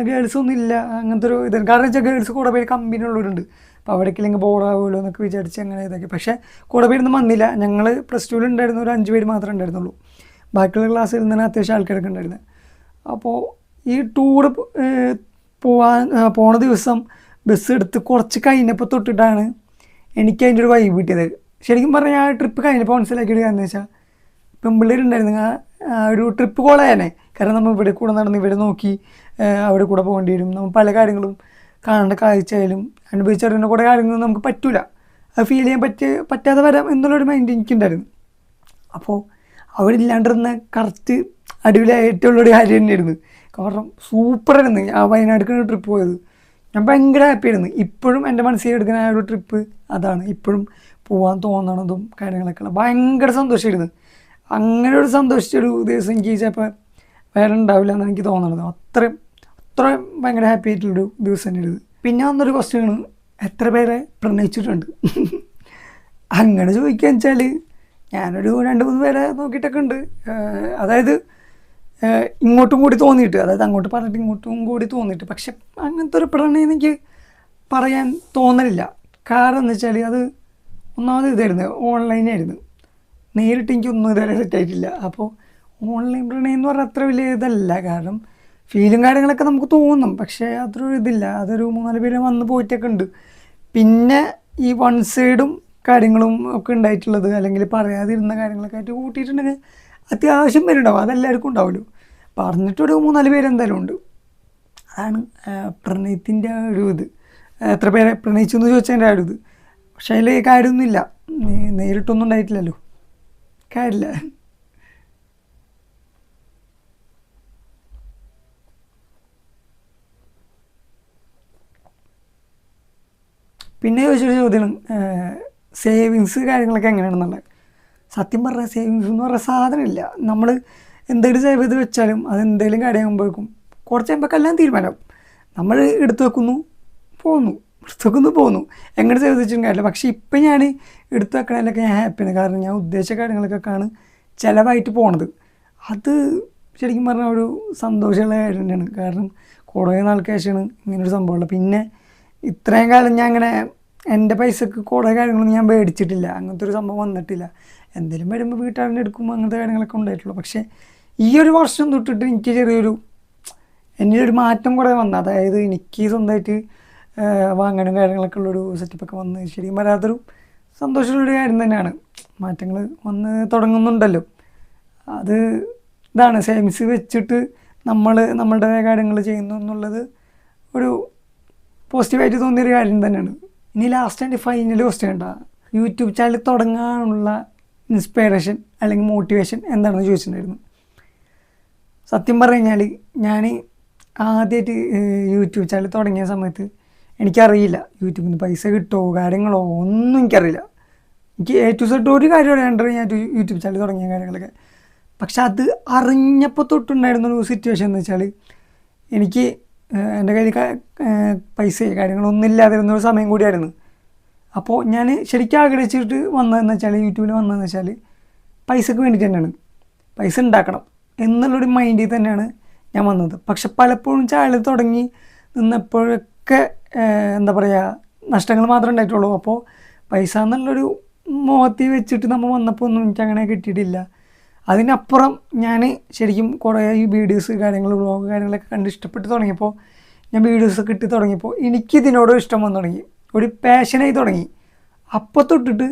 ഗേൾസൊന്നും ഇല്ല അങ്ങനത്തെ ഒരു ഇതാണ്. കാരണം വെച്ചാൽ ഗേൾസ് കൂടെ പേര് കമ്പനിയുള്ളവരുണ്ട്. അപ്പോൾ അവിടേക്ക് ഇല്ലെങ്കിൽ ബോറാവുമല്ലോ എന്നൊക്കെ വിചാരിച്ച് അങ്ങനെ ഇതാക്കി. പക്ഷേ കൂടെ പേരൊന്നും വന്നില്ല. ഞങ്ങൾ +2 ഉണ്ടായിരുന്ന ഒരു 5 പേര് മാത്രമേ ഉണ്ടായിരുന്നുള്ളൂ. ബാക്കിയുള്ള ക്ലാസ്സിൽ നിന്ന് അത്യാവശ്യം ആൾക്കാരൊക്കെ ഉണ്ടായിരുന്നു. അപ്പോൾ ഈ ടൂറ് പോണ ദിവസം ബസ് എടുത്ത് കുറച്ച് കഴിഞ്ഞപ്പോൾ തൊട്ടിട്ടാണ് എനിക്ക് അതിൻ്റെ ഒരു വൈബ് കിട്ടിയത്. ശരിക്കും പറഞ്ഞാൽ ആ ട്രിപ്പ് കഴിഞ്ഞപ്പോൾ മനസ്സിലാക്കിയിട്ട് കാരണം വെച്ചാൽ പെൺപിള്ളേരുണ്ടായിരുന്നു ആ ഒരു ട്രിപ്പ് കോളായാനേ. കാരണം നമ്മൾ ഇവിടെ കൂടെ നടന്ന് ഇവിടെ നോക്കി അവിടെ കൂടെ പോകേണ്ടി വരും. നമ്മൾ പല കാര്യങ്ങളും കാണേണ്ട കാഴ്ചയായാലും അനുഭവിച്ചറിയുന്ന കുറേ കാര്യങ്ങളും നമുക്ക് പറ്റില്ല, അത് ഫീൽ ചെയ്യാൻ പറ്റാതെ വരാം എന്നുള്ളൊരു മൈൻഡ് എനിക്കുണ്ടായിരുന്നു. അപ്പോൾ അവിടെ ഇല്ലാണ്ടിരുന്ന കറക്റ്റ് അടിപൊളിയായിട്ടുള്ളൊരു കാര്യം തന്നെയായിരുന്നു. കാരണം സൂപ്പറായിരുന്നു ആ വയനാട്ടിലേക്ക് ട്രിപ്പ് പോയത്. ഞാൻ ഭയങ്കര ഹാപ്പിയായിരുന്നു. ഇപ്പോഴും എൻ്റെ മനസ്സിൽ എടുക്കുന്ന ആ ഒരു ട്രിപ്പ് അതാണ്, ഇപ്പോഴും പോകാൻ തോന്നണതും കാര്യങ്ങളൊക്കെ ഭയങ്കര സന്തോഷമായിരുന്നു. അങ്ങനെ ഒരു സന്തോഷിച്ചൊരു ദിവസം എനിക്ക് ചിലപ്പോൾ വേറെ ഉണ്ടാവില്ല എന്നാണ് എനിക്ക് തോന്നണത്. അത്രയും ഭയങ്കര ഹാപ്പി ആയിട്ടുള്ളൊരു ദിവസം തന്നെയായിരുന്നു. പിന്നെ വന്നൊരു ക്വസ്റ്റ്യനാണ്, എത്ര പേരെ പ്രണയിച്ചിട്ടുണ്ട്? അങ്ങനെ ചോദിക്കുകയെന്ന് വെച്ചാൽ ഞാനൊരു 2-3 പേരെ നോക്കിയിട്ടൊക്കെ ഉണ്ട്. അതായത് ഇങ്ങോട്ടും കൂടി തോന്നിയിട്ട്, അതായത് അങ്ങോട്ട് പറഞ്ഞിട്ട് ഇങ്ങോട്ടും കൂടി തോന്നിയിട്ട്. പക്ഷെ അങ്ങനത്തെ ഒരു പ്രണയം എനിക്ക് പറയാൻ തോന്നലില്ല. കാരണം എന്ന് വെച്ചാൽ അത് ഒന്നാമത് ഇതായിരുന്നു, ഓൺലൈനായിരുന്നു. നേരിട്ട് എനിക്കൊന്നും ഇതുവരെ സെറ്റായിട്ടില്ല. അപ്പോൾ ഓൺലൈൻ പ്രണയം എന്ന് പറഞ്ഞാൽ അത്ര വലിയ ഇതല്ല. കാരണം ഫീലും കാര്യങ്ങളൊക്കെ നമുക്ക് തോന്നും, പക്ഷേ അത്രയൊരു ഇതില്ല. അതൊരു 3-4 പേര് വന്ന് പോയിട്ടൊക്കെ ഉണ്ട്. പിന്നെ ഈ വൺ സൈഡും കാര്യങ്ങളും ഒക്കെ ഉണ്ടായിട്ടുള്ളത്, അല്ലെങ്കിൽ പറയാതിരുന്ന കാര്യങ്ങളൊക്കെ ആയിട്ട് കൂട്ടിയിട്ടുണ്ടെങ്കിൽ അത്യാവശ്യം പേരുണ്ടാവും. അതെല്ലാവർക്കും ഉണ്ടാവുമല്ലോ. പറഞ്ഞിട്ടൊരു 3-4 പേര് എന്തായാലും ഉണ്ട്. അതാണ് പ്രണയത്തിൻ്റെ ഒരു ഇത്. എത്ര പേരെ പ്രണയിച്ചു എന്ന് ചോദിച്ചതിൻ്റെ ആ ഒരു ഇത്. പക്ഷെ അതിൽ കാര്യമൊന്നുമില്ല, നേരിട്ടൊന്നും ഉണ്ടായിട്ടില്ലല്ലോ, കാര്യമില്ല. പിന്നെ ചോദിച്ചൊരു ചോദ്യമാണ് സേവിങ്സ് കാര്യങ്ങളൊക്കെ എങ്ങനെയാണെന്നുള്ളത്. സത്യം പറഞ്ഞാൽ സേവിങ്സ് എന്ന് പറഞ്ഞ സാധനമില്ല. നമ്മൾ എന്തെങ്കിലും സേവ് ചെയ്ത് വെച്ചാലും അത് എന്തെങ്കിലും കാര്യമാകുമ്പോഴേക്കും കുറച്ച് കഴിയുമ്പോഴേക്കെല്ലാം തീരുമാനമാവും. നമ്മൾ എടുത്തു വെക്കുന്നു പോകുന്നു എങ്ങനെ സേവ് വെച്ചിട്ടും കാര്യമില്ല. പക്ഷേ ഇപ്പം ഞാൻ എടുത്തു വെക്കണതിലൊക്കെ ഞാൻ ഹാപ്പിയാണ്. കാരണം ഞാൻ ഉദ്ദേശിച്ച കാര്യങ്ങൾക്കൊക്കെയാണ് ചിലവായിട്ട് പോണത്. അത് ശരിക്കും പറഞ്ഞാൽ ഒരു സന്തോഷമുള്ള കാര്യം തന്നെയാണ്. കാരണം കുറേ നാൾക്ക് ശേഷമാണ് ഇങ്ങനൊരു സംഭവമുള്ളത്. പിന്നെ ഇത്രയും കാലം ഞാൻ അങ്ങനെ എൻ്റെ പൈസക്ക് കുറേ കാര്യങ്ങളൊന്നും ഞാൻ മേടിച്ചിട്ടില്ല, അങ്ങനത്തെ ഒരു സംഭവം വന്നിട്ടില്ല. എന്തെങ്കിലും വരുമ്പോൾ വീട്ടുകാരൻ്റെ എടുക്കുമ്പോൾ അങ്ങനത്തെ കാര്യങ്ങളൊക്കെ ഉണ്ടായിട്ടുള്ളൂ. പക്ഷേ ഈ ഒരു വർഷം തൊട്ടിട്ട് എനിക്ക് ചെറിയൊരു എന്നിലൊരു മാറ്റം കുറേ വന്നു. അതായത് എനിക്ക് സ്വന്തമായിട്ട് വാങ്ങാനും കാര്യങ്ങളൊക്കെ ഉള്ളൊരു സെറ്റപ്പൊക്കെ വന്ന് ശരിക്കും വരാത്തൊരു സന്തോഷമുള്ളൊരു കാര്യം തന്നെയാണ്. മാറ്റങ്ങൾ വന്ന് തുടങ്ങുന്നുണ്ടല്ലോ. അത് ഇതാണ് സേവിങ്സ് വെച്ചിട്ട് നമ്മളുടേതായ കാര്യങ്ങൾ ചെയ്യുന്നു എന്നുള്ളത് ഒരു പോസിറ്റീവായിട്ട് തോന്നിയൊരു കാര്യം തന്നെയാണ്. ഇനി ലാസ്റ്റ് ആൻഡ് ഫൈനൽ ക്വസ്റ്റ്യൻ ഉണ്ടാ, യൂട്യൂബ് ചാനൽ തുടങ്ങാനുള്ള ഇൻസ്പിറേഷൻ അല്ലെങ്കിൽ മോട്ടിവേഷൻ എന്താണെന്ന് ചോദിച്ചിട്ടുണ്ടായിരുന്നു. സത്യം പറഞ്ഞു കഴിഞ്ഞാൽ ഞാൻ ആദ്യമായിട്ട് യൂട്യൂബ് ചാനൽ തുടങ്ങിയ സമയത്ത് എനിക്കറിയില്ല യൂട്യൂബിൽ നിന്ന് പൈസ കിട്ടുമോ കാര്യങ്ങളോ ഒന്നും എനിക്കറിയില്ല. എനിക്ക് A to Z ഒരു കാര്യം അറിയാണ്ട് ഞാൻ യൂട്യൂബ് ചാനൽ തുടങ്ങിയ കാര്യങ്ങളൊക്കെ. പക്ഷെ അത് അറിഞ്ഞപ്പോൾ തൊട്ടുണ്ടായിരുന്നൊരു സിറ്റുവേഷൻ എന്ന് വെച്ചാൽ എനിക്ക് എൻ്റെ കയ്യിൽ പൈസ കാര്യങ്ങളൊന്നും ഇല്ലാതിരുന്നൊരു സമയം കൂടിയായിരുന്നു. അപ്പോൾ ഞാൻ ശരിക്കും ആഗ്രഹിച്ചിട്ട് വന്നതെന്ന് വെച്ചാൽ യൂട്യൂബിൽ വന്നതെന്ന് വെച്ചാൽ പൈസക്ക് വേണ്ടിയിട്ട് തന്നെയാണ്, പൈസ ഉണ്ടാക്കണം എന്നുള്ളൊരു മൈൻഡിൽ തന്നെയാണ് ഞാൻ വന്നത്. പക്ഷെ പലപ്പോഴും ചാനൽ തുടങ്ങി നിന്നപ്പോഴൊക്കെ എന്താ പറയുക നഷ്ടങ്ങൾ മാത്രമേ ഉണ്ടായിട്ടുള്ളൂ. അപ്പോൾ പൈസ എന്നുള്ളൊരു മോഹത്തിൽ വെച്ചിട്ട് നമ്മൾ വന്നപ്പോൾ ഒന്നും എനിക്ക് അങ്ങനെ കിട്ടിയിട്ടില്ല. അതിനപ്പുറം ഞാൻ ശരിക്കും കുറേ ഈ വീഡിയോസ് കാര്യങ്ങൾ വ്ളോഗ് കാര്യങ്ങളൊക്കെ കണ്ട് ഇഷ്ടപ്പെട്ട് തുടങ്ങിയപ്പോൾ ഞാൻ വീഡിയോസൊക്കെ ഇട്ട് തുടങ്ങിയപ്പോൾ എനിക്കിതിനോട് ഇഷ്ടം വന്നു തുടങ്ങി, ഒരു പാഷനായി തുടങ്ങി. അപ്പോൾ തൊട്ടിട്ട്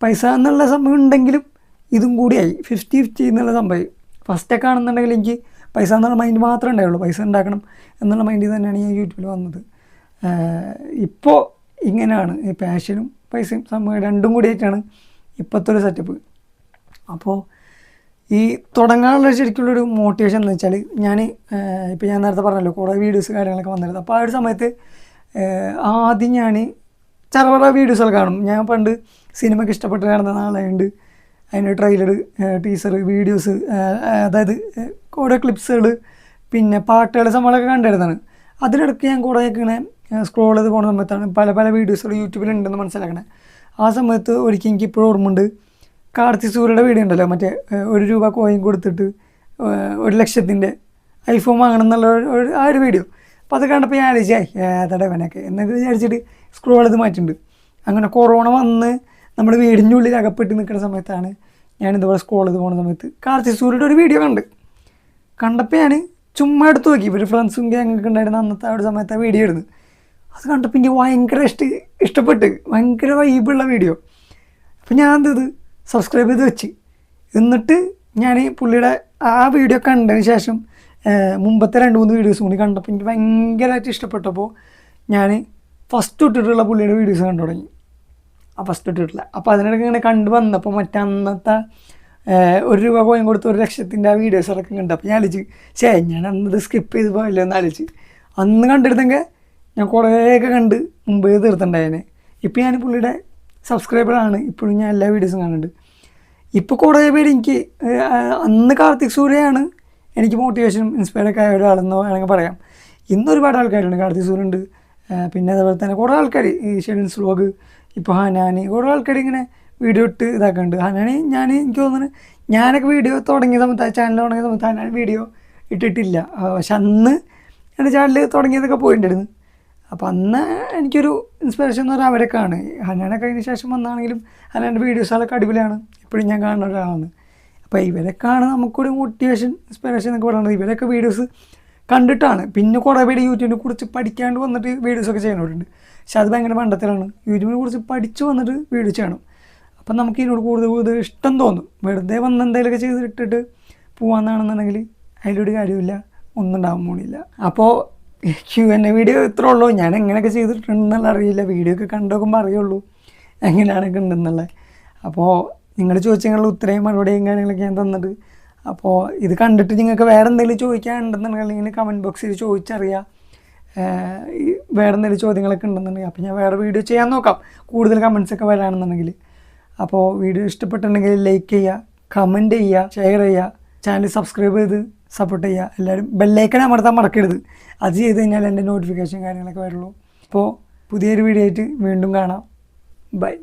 പൈസ എന്നുള്ള സംഭവം ഉണ്ടെങ്കിലും ഇതും കൂടിയായി 50-50 എന്നുള്ള സംഭവം. ഫസ്റ്റൊക്കെ ആണെന്നുണ്ടെങ്കിൽ എനിക്ക് പൈസ എന്നുള്ള മൈൻഡ് മാത്രമേ ഉണ്ടായുള്ളൂ, പൈസ ഉണ്ടാക്കണം എന്നുള്ള മൈൻഡിൽ തന്നെയാണ് ഞാൻ യൂട്യൂബിൽ വന്നത്. ഇപ്പോൾ ഇങ്ങനെയാണ് ഈ പാഷനും പൈസയും സംഭവം രണ്ടും കൂടിയായിട്ടാണ് ഇപ്പോഴത്തെ ഒരു സെറ്റപ്പ്. അപ്പോൾ ഈ തുടങ്ങാനുള്ള ശരിക്കുള്ളൊരു മോട്ടിവേഷൻ എന്ന് വെച്ചാൽ ഞാൻ നേരത്തെ പറഞ്ഞല്ലോ കുറേ വീഡിയോസ് കാര്യങ്ങളൊക്കെ വന്നിരുന്നത്. അപ്പോൾ ആ ഒരു സമയത്ത് ആദ്യം ഞാൻ ചെറുപറ വീഡിയോസൊക്കെ കാണും. ഞാൻ പണ്ട് സിനിമയ്ക്ക് ഇഷ്ടപ്പെട്ട് കാണുന്ന നാളെയുണ്ട്, അതിൻ്റെ ട്രെയിലർ, ടീസർ, വീഡിയോസ്, അതായത് ഓരോ ക്ലിപ്സുകൾ, പിന്നെ പാട്ടുകൾ സംഭവങ്ങളൊക്കെ കണ്ടിരുന്നതാണ്. അതിനിടയ്ക്ക് ഞാൻ കുറേയൊക്കെ ഇങ്ങനെ സ്ക്രോൾ ചെയ്ത് പോകുന്ന സമയത്താണ് പല വീഡിയോസുകൾ യൂട്യൂബിലുണ്ടെന്ന് മനസ്സിലാക്കണേ. ആ സമയത്ത് ഒരിക്കൽ എനിക്ക് ഇപ്പോഴും ഓർമ്മയുണ്ട്, കാർത്തി സൂര്യയുടെ വീഡിയോ ഉണ്ടല്ലോ, മറ്റേ 1 രൂപ കോയിൻ കൊടുത്തിട്ട് 1,00,000 ഐഫോൺ വാങ്ങണം എന്നുള്ള ആ ഒരു വീഡിയോ. അപ്പോൾ അത് കണ്ടപ്പോൾ ഞാൻ ആലോചിച്ചേ ഏതാടെ ഇവനൊക്കെ എന്നൊക്കെ വിചാരിച്ചിട്ട് സ്ക്രോൾ ചെയ്ത് മാറ്റിയിട്ടുണ്ട്. അങ്ങനെ കൊറോണ വന്ന് നമ്മൾ വീടിൻ്റെ ഉള്ളിൽ അകപ്പെട്ട് നിൽക്കുന്ന സമയത്താണ് ഞാൻ ഇതുപോലെ സ്ക്രോൾ ചെയ്ത് പോകുന്ന സമയത്ത് കാർത്തി സൂര്യയുടെ ഒരു വീഡിയോ കണ്ടപ്പോൾ ഞാൻ ചുമ്മാ എടുത്ത് നോക്കി. ഇവർ ഫ്രണ്ട്സും ഗ്യാങ്ങൊക്കെ ഉണ്ടായിരുന്ന അന്നത്തെ ആ ഒരു സമയത്ത് ആ വീഡിയോ ഇടുന്നു. അത് കണ്ടപ്പോൾ എനിക്ക് ഭയങ്കര ഇഷ്ടപ്പെട്ട്, ഭയങ്കര വൈബുള്ള വീഡിയോ. അപ്പോൾ ഞാൻ എന്തത് സബ്സ്ക്രൈബ് ചെയ്ത് വെച്ച്, എന്നിട്ട് ഞാൻ പുള്ളിയുടെ ആ വീഡിയോ കണ്ടതിന് ശേഷം മുമ്പത്തെ 2-3 വീഡിയോസും കൂടി കണ്ടപ്പോൾ എനിക്ക് ഭയങ്കരമായിട്ട് ഇഷ്ടപ്പെട്ടപ്പോൾ ഞാൻ ഫസ്റ്റ് ഇട്ടിട്ടുള്ള പുള്ളിയുടെ വീഡിയോസ് കണ്ടു തുടങ്ങി. ആ ഫസ്റ്റ് ഇട്ടിട്ടില്ല. അപ്പോൾ അതിനിടയ്ക്ക് ഇങ്ങനെ കണ്ടു വന്നപ്പോൾ അന്നത്തെ 1 രൂപ കോയിൻ കൊടുത്ത് 1,00,000 ആ വീഡിയോസൊക്കെ കണ്ടു. അപ്പോൾ ഞാൻ ആലോചിച്ച് ഞാൻ അന്നത് സ്കിപ്പ് ചെയ്ത് പോയല്ലോ എന്ന് ആലോചിച്ച്. അന്ന് കണ്ടിരുന്നെങ്കിൽ ഞാൻ കുറേയൊക്കെ കണ്ട് മുമ്പേ തീർത്തുണ്ടായേനെ. ഇപ്പോൾ ഞാൻ പുള്ളിയുടെ സബ്സ്ക്രൈബറാണ്, ഇപ്പോഴും ഞാൻ എല്ലാ വീഡിയോസും കാണുന്നുണ്ട്. ഇപ്പോൾ കുറേ പേര് എനിക്ക് അന്ന് കാർത്തിക് സൂര്യയാണ് എനിക്ക് മോട്ടിവേഷനും ഇൻസ്പയറൊക്കെ ആയ ഒരാളെന്ന് വേണമെങ്കിൽ പറയാം. ഇന്നൊരുപാട് ആൾക്കാരുണ്ട്, കാർത്തിക് സൂര്യ ഉണ്ട്, പിന്നെ അതേപോലെ തന്നെ കുറേ ആൾക്കാർ ഈ ഷെഡ്യൂൾസ് വ്ലോഗ്, ഇപ്പോൾ ഹനാനി, കുറേ ആൾക്കാർ ഇങ്ങനെ വീഡിയോ ഇട്ട് ഇതാക്കുന്നുണ്ട്. ഹനാനി എനിക്ക് തോന്നുന്നു ഞാനൊക്കെ വീഡിയോ തുടങ്ങിയ സമയത്ത്, ചാനൽ തുടങ്ങിയ സമയത്ത് ഹനാനി വീഡിയോ ഇട്ടിട്ടില്ല. പക്ഷെ അന്ന് എൻ്റെ ചാനൽ തുടങ്ങിയതൊക്കെ പോയിട്ടുണ്ടായിരുന്നു. അപ്പോൾ അന്ന് എനിക്കൊരു ഇൻസ്പിറേഷൻ എന്ന് പറഞ്ഞാൽ അവരൊക്കെയാണ്. ഹനാനൊക്കെ അതിന് ശേഷം വന്നാണെങ്കിലും ഹനാൻ്റെ വീഡിയോസുകളൊക്കെ അടിപൊളിയാണ്, ഇപ്പോഴും ഞാൻ കാണുന്ന ഒരാളാണ്. അപ്പോൾ ഇവരൊക്കെയാണ് നമുക്കൊരു മോട്ടിവേഷൻ ഇൻസ്പിറേഷൻ എന്നൊക്കെ പറയുന്നത്. ഇവരൊക്കെ വീഡിയോസ് കണ്ടിട്ടാണ്. പിന്നെ കുറേ പേര് യൂട്യൂബിനെ കുറിച്ച് പഠിക്കാണ്ട് വന്നിട്ട് വീഡിയോസൊക്കെ ചെയ്യുന്നവരുണ്ട്. പക്ഷെ അത് ഭയങ്കര മണ്ടത്തിലാണ്. യൂട്യൂബിനെ കുറിച്ച് പഠിച്ച് വന്നിട്ട് വീഡിയോ ചെയ്യണം. അപ്പം നമുക്ക് ഇതിനോട് കൂടുതൽ ഇഷ്ടം തോന്നും. വെറുതെ വന്ന് എന്തെങ്കിലുമൊക്കെ ചെയ്തിട്ടിട്ട് പോകാമെന്നാണെന്നുണ്ടെങ്കിൽ അതിലൊരു കാര്യമില്ല, ഒന്നും ഉണ്ടാകാൻ പോണില്ല. അപ്പോൾ Q&A വീഡിയോ ഇത്ര ഉള്ളൂ. ഞാൻ എങ്ങനെയൊക്കെ ചെയ്തിട്ടുണ്ടെന്നുള്ള അറിയില്ല, വീഡിയോ ഒക്കെ കണ്ടു നോക്കുമ്പോൾ അറിയുള്ളൂ. എങ്ങനെയാണൊക്കെ ഉണ്ടെന്നുള്ളത്. അപ്പോൾ നിങ്ങൾ ചോദിച്ചതിനുള്ള ഉത്തരവും മറുപടിയും കാര്യങ്ങളൊക്കെ ഞാൻ തന്നത്. അപ്പോൾ ഇത് കണ്ടിട്ട് നിങ്ങൾക്ക് വേറെ എന്തെങ്കിലും ചോദിക്കാനുണ്ടെന്നുണ്ടെങ്കിൽ കമൻറ്റ് ബോക്സിൽ ചോദിച്ചറിയാം. വേറെ എന്തെങ്കിലും ചോദ്യങ്ങളൊക്കെ ഉണ്ടെന്നുണ്ടെങ്കിൽ അപ്പോൾ ഞാൻ വേറെ വീഡിയോ ചെയ്യാൻ നോക്കാം, കൂടുതൽ കമൻറ്റ്സൊക്കെ വരാണെന്നുണ്ടെങ്കിൽ. അപ്പോൾ വീഡിയോ ഇഷ്ടപ്പെട്ടിട്ടുണ്ടെങ്കിൽ ലൈക്ക് ചെയ്യുക, കമൻറ്റ് ചെയ്യുക, ഷെയർ ചെയ്യുക, ചാനൽ സബ്സ്ക്രൈബ് ചെയ്ത് സപ്പോർട്ട് ചെയ്യുക. എല്ലാവരും ബെല്ലൈക്കൺ അമർത്താൻ മറക്കരുത്. അത് ചെയ്ത് കഴിഞ്ഞാൽ എൻ്റെ നോട്ടിഫിക്കേഷൻ കാര്യങ്ങളൊക്കെ വരുള്ളൂ. അപ്പോൾ പുതിയൊരു വീഡിയോ ആയിട്ട് വീണ്ടും കാണാം. ബൈ.